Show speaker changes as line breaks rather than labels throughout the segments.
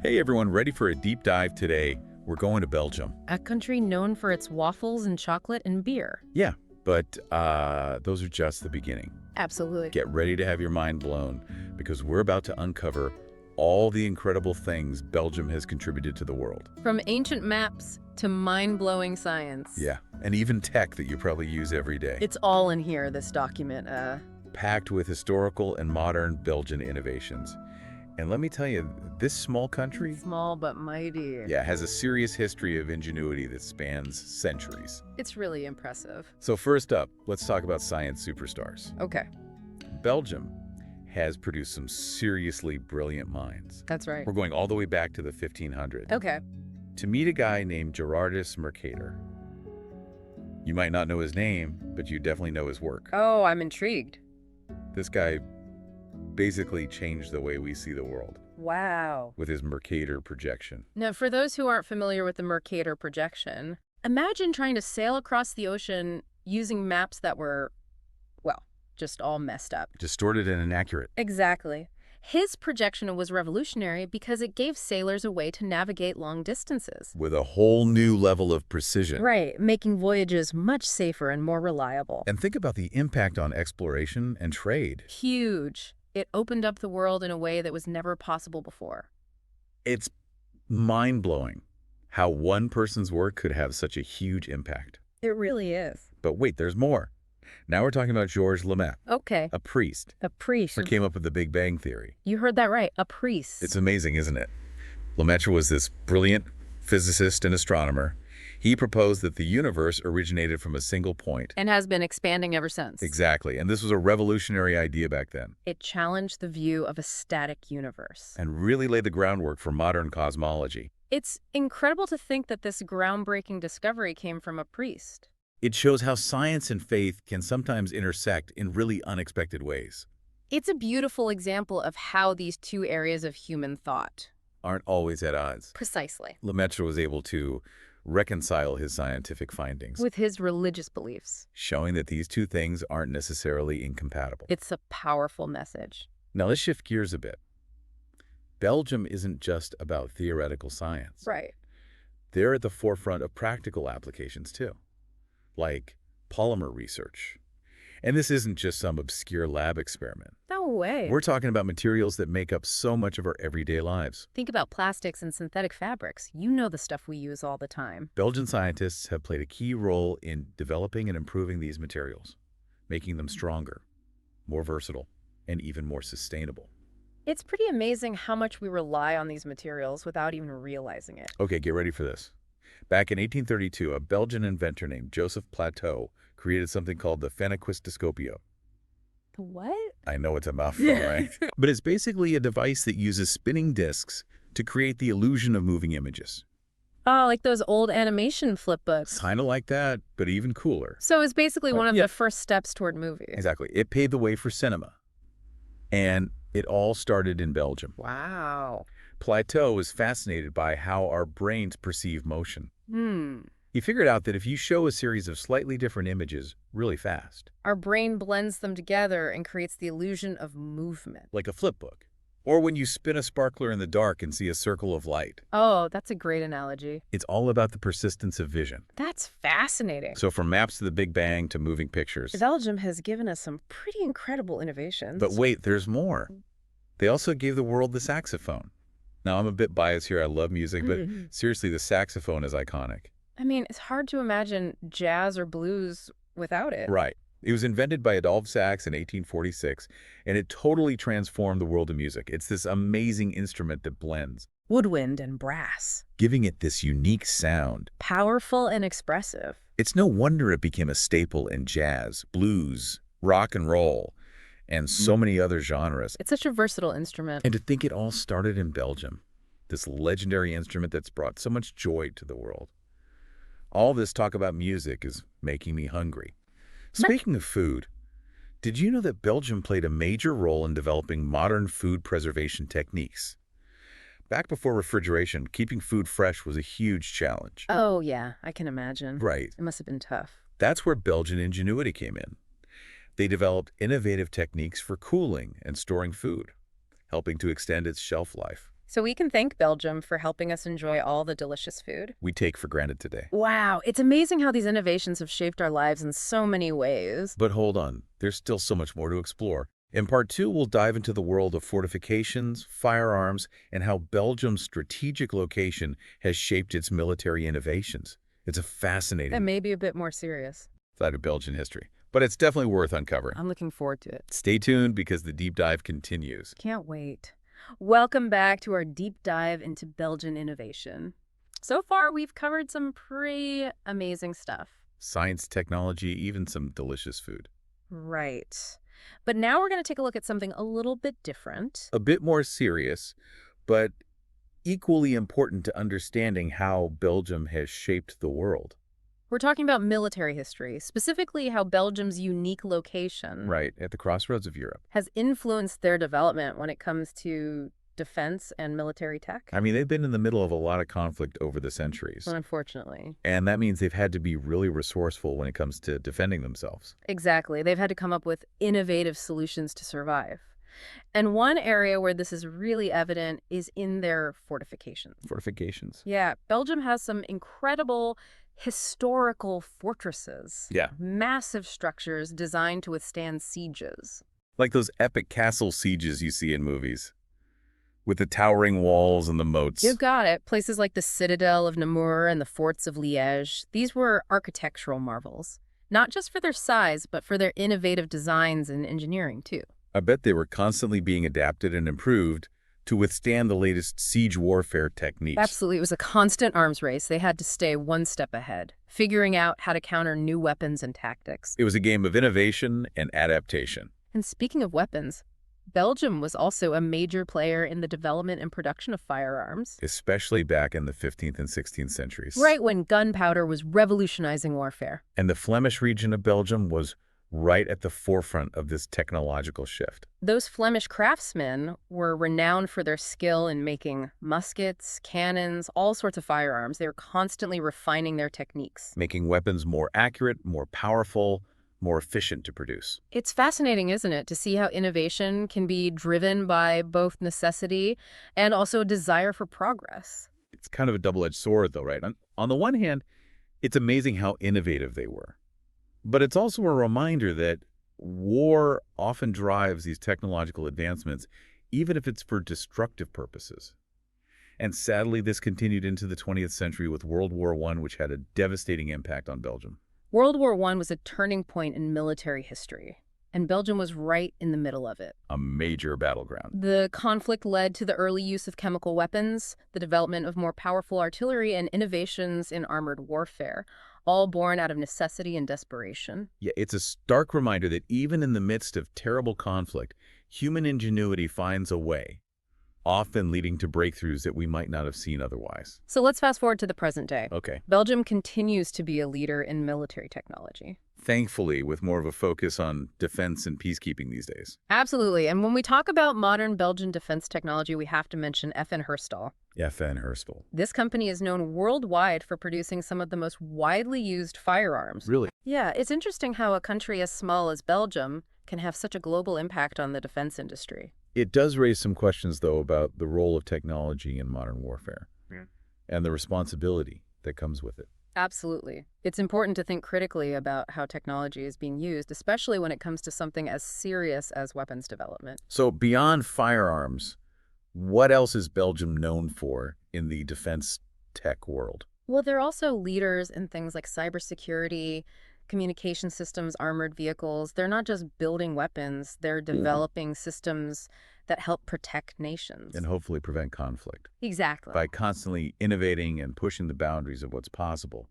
Hey everyone, ready for a deep dive today? We're going to Belgium.
A country known for its waffles and chocolate and beer.
Yeah, but those are just the beginning.
Absolutely.
Get ready to have your mind blown because we're about to uncover all the incredible things Belgium has contributed to the world.
From ancient maps to mind-blowing science.
Yeah, and even tech that you probably use every day.
It's all in here, this document.
Packed with historical and modern Belgian innovations. And let me tell you, this small country,
Small but mighty.
yeah, has a serious history of ingenuity that spans centuries.
It's really impressive.
So first up, let's talk about science superstars.
Okay,
Belgium has produced some seriously brilliant minds.
that's right.
We're going all the way back to the 1500s
Okay.
to meet a guy named Gerardus Mercator. You might not know his name, but you definitely know his work.
Oh, I'm intrigued.
This guy basically changed the way we see the world
Wow.
with his Mercator projection.
Now, for those who aren't familiar with the Mercator projection, imagine trying to sail across the ocean using maps that were, well, just all messed up.
Distorted and inaccurate.
Exactly. His projection was revolutionary because it gave sailors a way to navigate long distances.
With a whole new level of precision.
Right, making voyages much safer and more reliable.
And think about the impact on exploration and trade.
Huge. It opened up the world in a way that was never possible before.
It's mind-blowing how one person's work could have such a huge impact.
It really is.
But wait, there's more. Now we're talking about Georges Lemaitre,
Okay.
a priest
A priest.
who came up with the Big Bang Theory.
You heard that right. A priest.
It's amazing, isn't it? Lemaitre was this brilliant physicist and astronomer. He proposed that the universe originated from a single point.
And has been expanding ever since.
Exactly, and this was a revolutionary idea back then,
It challenged the view of a static universe.
and really laid the groundwork for modern cosmology.
It's incredible to think that this groundbreaking discovery came from a priest.
It shows how science and faith can sometimes intersect in really unexpected ways.
It's a beautiful example of how these two areas of human thought.
Aren't always at odds.
Precisely.
Lemaitre was able to reconcile his scientific findings,
With his religious beliefs.
showing that these two things aren't necessarily incompatible.
It's a powerful message.
Now let's shift gears a bit. Belgium isn't just about theoretical science.
Right.
They're at the forefront of practical applications too, like polymer research. And this isn't just some obscure lab experiment.
No way.
We're talking about materials that make up so much of our everyday lives.
Think about plastics and synthetic fabrics. You know the stuff we use all the time.
Belgian scientists have played a key role in developing and improving these materials, making them stronger, more versatile, and even more sustainable.
It's pretty amazing how much we rely on these materials without even realizing it.
Okay, get ready for this. Back in 1832, a Belgian inventor named Joseph Plateau created something called the phenakistoscopio.
The what?
I know it's a mouthful, right? But it's basically a device that uses spinning discs to create the illusion of moving images.
Oh, like those old animation flip books.
Kind of like that, but even cooler.
So it's basically one of
yeah.
the first steps toward movies.
Exactly. It paved the way for cinema. And it all started in Belgium.
Wow.
Plateau was fascinated by how our brains perceive motion.
Hmm.
He figured out that if you show a series of slightly different images really fast,
Our brain blends them together and creates the illusion of movement.
like a flip book, or when you spin a sparkler in the dark and see a circle of light,
Oh, that's a great analogy.
it's all about the persistence of vision.
That's fascinating.
So from maps to the Big Bang to moving pictures.
Belgium has given us some pretty incredible innovations.
But wait, there's more. They also gave the world the saxophone. Now, I'm a bit biased here. I love music, but seriously, the saxophone is iconic.
I mean, it's hard to imagine jazz or blues without it.
Right. It was invented by Adolphe Sax in 1846, and it totally transformed the world of music. It's this amazing instrument that blends,
Woodwind and brass.
giving it this unique sound.
Powerful and expressive.
It's no wonder it became a staple in jazz, blues, rock and roll, and so many other genres.
It's such a versatile instrument.
And to think it all started in Belgium, this legendary instrument that's brought so much joy to the world. All this talk about music is making me hungry. Speaking of food, did you know that Belgium played a major role in developing modern food preservation techniques? Back before refrigeration, keeping food fresh was a huge challenge.
Oh, yeah, I can imagine.
Right.
It must have been tough.
That's where Belgian ingenuity came in. They developed innovative techniques for cooling and storing food, helping to extend its shelf life.
So we can thank Belgium for helping us enjoy all the delicious food.
we take for granted today.
Wow, it's amazing how these innovations have shaped our lives in so many ways.
But hold on, there's still so much more to explore. In part two, we'll dive into the world of fortifications, firearms, and how Belgium's strategic location has shaped its military innovations. It's a
That
fascinating
may be a bit more serious.
side of Belgian history, but it's definitely worth uncovering.
I'm looking forward to it.
Stay tuned because the deep dive continues.
Can't wait. Welcome back to our deep dive into Belgian innovation. So far, we've covered some pretty amazing stuff.
Science, technology, even some delicious food.
Right. But now we're going to take a look at something a little bit different.
A bit more serious, but equally important to understanding how Belgium has shaped the world.
We're talking about military history, specifically how Belgium's unique location
Right, at the crossroads of Europe.
has influenced their development when it comes to defense and military tech.
I mean, they've been in the middle of a lot of conflict over the centuries.
Unfortunately.
And that means they've had to be really resourceful when it comes to defending themselves.
Exactly. They've had to come up with innovative solutions to survive. And one area where this is really evident is in their fortifications.
Fortifications.
Yeah, Belgium has some incredible historical fortresses.
Yeah.
Massive structures designed to withstand sieges.
Like those epic castle sieges you see in movies, with the towering walls and the moats.
You've got it. Places like the Citadel of Namur and the forts of Liège. These were architectural marvels, not just for their size, but for their innovative designs and engineering, too.
I bet they were constantly being adapted and improved to withstand the latest siege warfare techniques.
Absolutely. It was a constant arms race. They had to stay one step ahead, figuring out how to counter new weapons and tactics.
It was a game of innovation and adaptation.
And speaking of weapons, Belgium was also a major player in the development and production of firearms.
Especially back in the 15th and 16th centuries.
Right when gunpowder was revolutionizing warfare.
And the Flemish region of Belgium was right at the forefront of this technological shift.
Those Flemish craftsmen were renowned for their skill in making muskets, cannons, all sorts of firearms. They were constantly refining their techniques.
Making weapons more accurate, more powerful, more efficient to produce.
It's fascinating, isn't it, to see how innovation can be driven by both necessity and also a desire for progress.
It's kind of a double-edged sword, though, right? On the one hand, it's amazing how innovative they were. But it's also a reminder that war often drives these technological advancements, even if it's for destructive purposes. And sadly, this continued into the 20th century with World War I, which had a devastating impact on Belgium.
World War I was a turning point in military history, and Belgium was right in the middle of it.
A major battleground.
The conflict led to the early use of chemical weapons, the development of more powerful artillery, and innovations in armored warfare, all born out of necessity and desperation.
Yeah, it's a stark reminder that even in the midst of terrible conflict, human ingenuity finds a way, often leading to breakthroughs that we might not have seen otherwise.
So let's fast forward to the present day.
Okay.
Belgium continues to be a leader in military technology.
Thankfully, with more of a focus on defense and peacekeeping these days.
Absolutely. And when we talk about modern Belgian defense technology, we have to mention FN Herstal.
FN Herstal.
This company is known worldwide for producing some of the most widely used firearms.
Really?
Yeah, it's interesting how a country as small as Belgium can have such a global impact on the defense industry.
It does raise some questions, though, about the role of technology in modern warfare and the responsibility that comes with it.
Absolutely. It's important to think critically about how technology is being used, especially when it comes to something as serious as weapons development.
So beyond firearms, what else is Belgium known for in the defense tech world?
Well, they're also leaders in things like cybersecurity, communication systems, armored vehicles. They're not just building weapons, they're developing systems that help protect nations.
And hopefully prevent conflict.
Exactly.
By constantly innovating and pushing the boundaries of what's possible,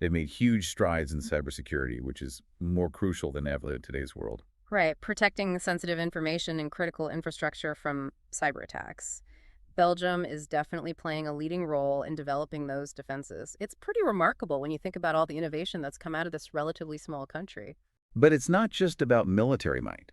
they've made huge strides in cybersecurity, which is more crucial than ever in today's world.
Right, protecting sensitive information and critical infrastructure from cyber attacks. Belgium is definitely playing a leading role in developing those defenses. It's pretty remarkable when you think about all the innovation that's come out of this relatively small country.
But it's not just about military might.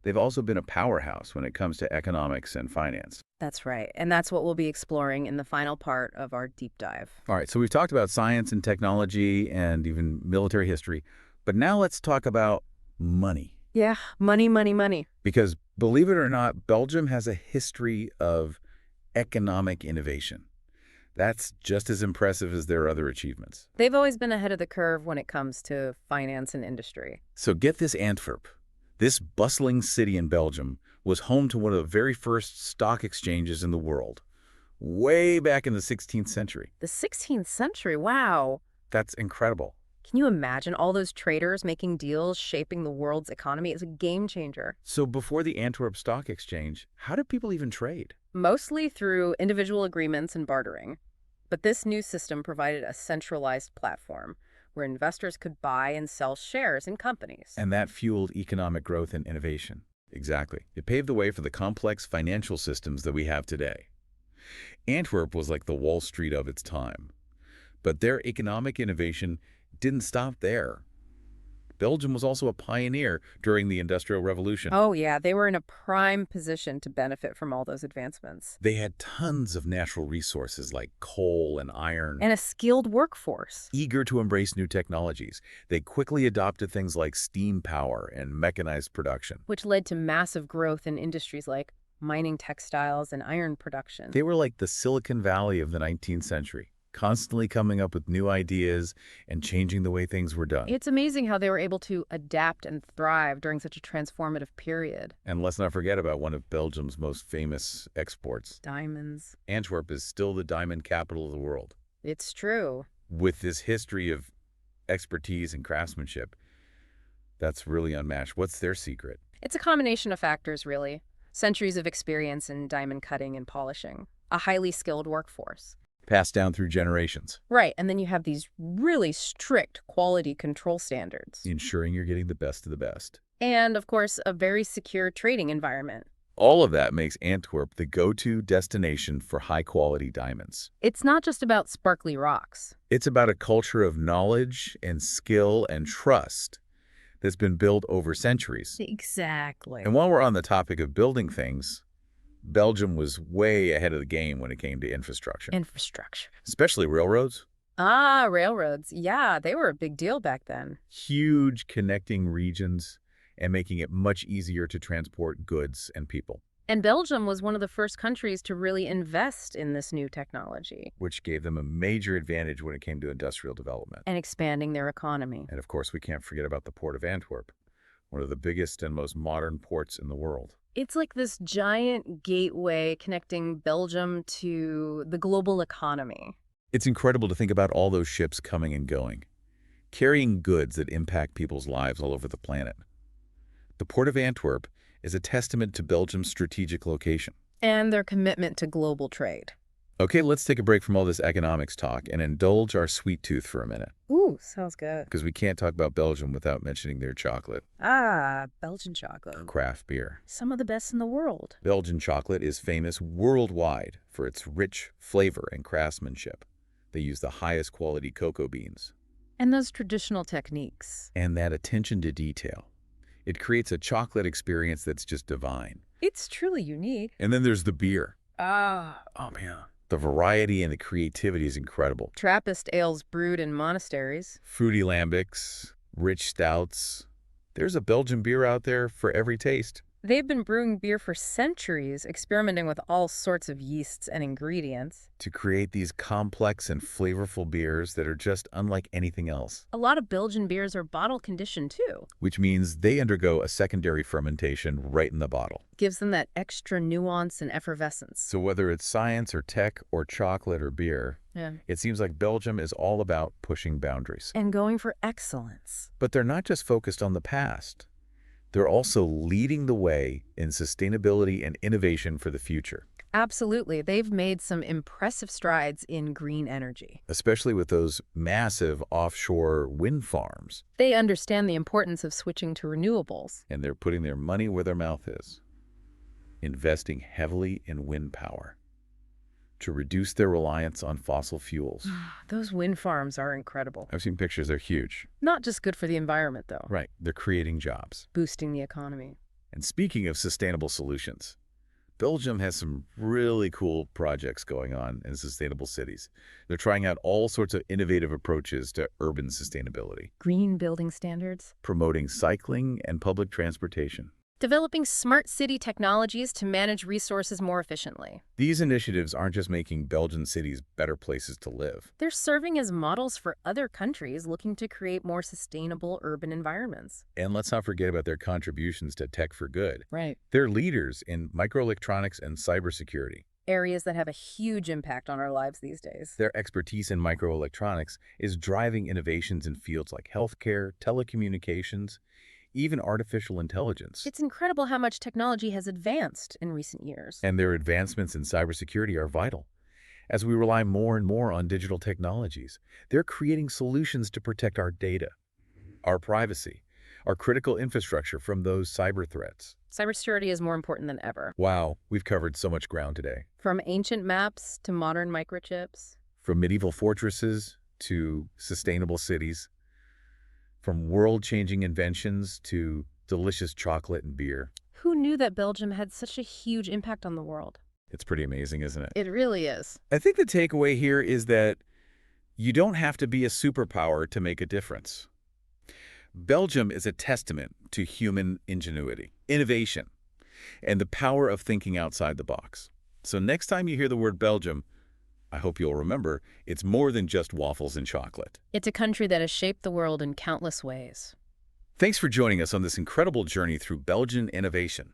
They've also been a powerhouse when it comes to economics and finance.
That's right, and that's what we'll be exploring in the final part of our deep dive.
All right, so we've talked about science and technology and even military history, but now let's talk about money.
Yeah, money, money, money.
Because believe it or not, Belgium has a history of economic innovation. That's just as impressive as their other achievements.
They've always been ahead of the curve when it comes to finance and industry.
So get this, Antwerp. This bustling city in Belgium was home to one of the very first stock exchanges in the world, way back in the 16th century.
The 16th century, wow.
That's incredible.
Can you imagine all those traders making deals, shaping the world's economy? It's a game changer.
So before the Antwerp Stock Exchange, how did people even trade?
Mostly through individual agreements and bartering. But this new system provided a centralized platform where investors could buy and sell shares in companies.
And that fueled economic growth and innovation. Exactly. It paved the way for the complex financial systems that we have today. Antwerp was like the Wall Street of its time. But their economic innovation didn't stop there. Belgium was also a pioneer during the Industrial Revolution.
Oh, yeah, they were in a prime position to benefit from all those advancements.
They had tons of natural resources like coal and iron.
And a skilled workforce.
Eager to embrace new technologies, they quickly adopted things like steam power and mechanized production.
Which led to massive growth in industries like mining, textiles, and iron production.
They were like the Silicon Valley of the 19th century, constantly coming up with new ideas and changing the way things were done.
It's amazing how they were able to adapt and thrive during such a transformative period.
And let's not forget about one of Belgium's most famous exports.
Diamonds.
Antwerp is still the diamond capital of the world.
It's true.
With this history of expertise and craftsmanship, that's really unmatched. What's their secret?
It's a combination of factors, really. Centuries of experience in diamond cutting and polishing. A highly skilled workforce.
Passed down through generations.
Right, and then you have these really strict quality control standards.
Ensuring you're getting the best of the best.
And, of course, a very secure trading environment.
All of that makes Antwerp the go-to destination for high-quality diamonds.
It's not just about sparkly rocks.
It's about a culture of knowledge and skill and trust that's been built over centuries.
Exactly.
And while we're on the topic of building things, Belgium was way ahead of the game when it came to infrastructure. Especially railroads.
Ah, railroads. Yeah, they were a big deal back then.
Huge connecting regions and making it much easier to transport goods and people.
And Belgium was one of the first countries to really invest in this new technology.
Which gave them a major advantage when it came to industrial development.
And expanding their economy.
And of course, we can't forget about the port of Antwerp, one of the biggest and most modern ports in the world.
It's like this giant gateway connecting Belgium to the global economy.
It's incredible to think about all those ships coming and going, carrying goods that impact people's lives all over the planet. The Port of Antwerp is a testament to Belgium's strategic location.
And their commitment to global trade.
Okay, let's take a break from all this economics talk and indulge our sweet tooth for a minute.
Ooh, sounds good.
Because we can't talk about Belgium without mentioning their chocolate.
Ah, Belgian chocolate.
Craft beer.
Some of the best in the world.
Belgian chocolate is famous worldwide for its rich flavor and craftsmanship. They use the highest quality cocoa beans.
And those traditional techniques.
And that attention to detail. It creates a chocolate experience that's just divine.
It's truly unique.
And then there's the beer.
Ah.
Oh, man. The variety and the creativity is incredible.
Trappist ales brewed in monasteries.
Fruity lambics, rich stouts. There's a Belgian beer out there for every taste.
They've been brewing beer for centuries, experimenting with all sorts of yeasts and ingredients.
To create these complex and flavorful beers that are just unlike anything else.
A lot of Belgian beers are bottle conditioned too.
Which means they undergo a secondary fermentation right in the bottle.
Gives them that extra nuance and effervescence.
So whether it's science or tech or chocolate or beer, it seems like Belgium is all about pushing boundaries.
And going for excellence.
But they're not just focused on the past. They're also leading the way in sustainability and innovation for the future.
Absolutely. They've made some impressive strides in green energy.
Especially with those massive offshore wind farms.
They understand the importance of switching to renewables.
And they're putting their money where their mouth is. Investing heavily in wind power to reduce their reliance on fossil fuels.
Those wind farms are incredible.
I've seen pictures. They're huge.
Not just good for the environment, though.
Right. They're creating jobs.
Boosting the economy.
And speaking of sustainable solutions, Belgium has some really cool projects going on in sustainable cities. They're trying out all sorts of innovative approaches to urban sustainability.
Green building standards.
Promoting cycling and public transportation.
developing smart city technologies to manage resources more efficiently.
These initiatives aren't just making Belgian cities better places to live.
They're serving as models for other countries looking to create more sustainable urban environments.
And let's not forget about their contributions to tech for good.
Right.
They're leaders in microelectronics and cybersecurity.
Areas that have a huge impact on our lives these days.
Their expertise in microelectronics is driving innovations in fields like healthcare, telecommunications, even artificial intelligence.
It's incredible how much technology has advanced in recent years.
And their advancements in cybersecurity are vital. As we rely more and more on digital technologies, they're creating solutions to protect our data, our privacy, our critical infrastructure from those cyber threats.
Cybersecurity is more important than ever.
Wow, we've covered so much ground today.
From ancient maps to modern microchips.
From medieval fortresses to sustainable cities, from world-changing inventions to delicious chocolate and beer.
Who knew that Belgium had such a huge impact on the world?
It's pretty amazing, isn't it?
It really is.
I think the takeaway here is that you don't have to be a superpower to make a difference. Belgium is a testament to human ingenuity, innovation, and the power of thinking outside the box. So next time you hear the word Belgium, I hope you'll remember it's more than just waffles and chocolate.
It's a country that has shaped the world in countless ways.
Thanks for joining us on this incredible journey through Belgian innovation.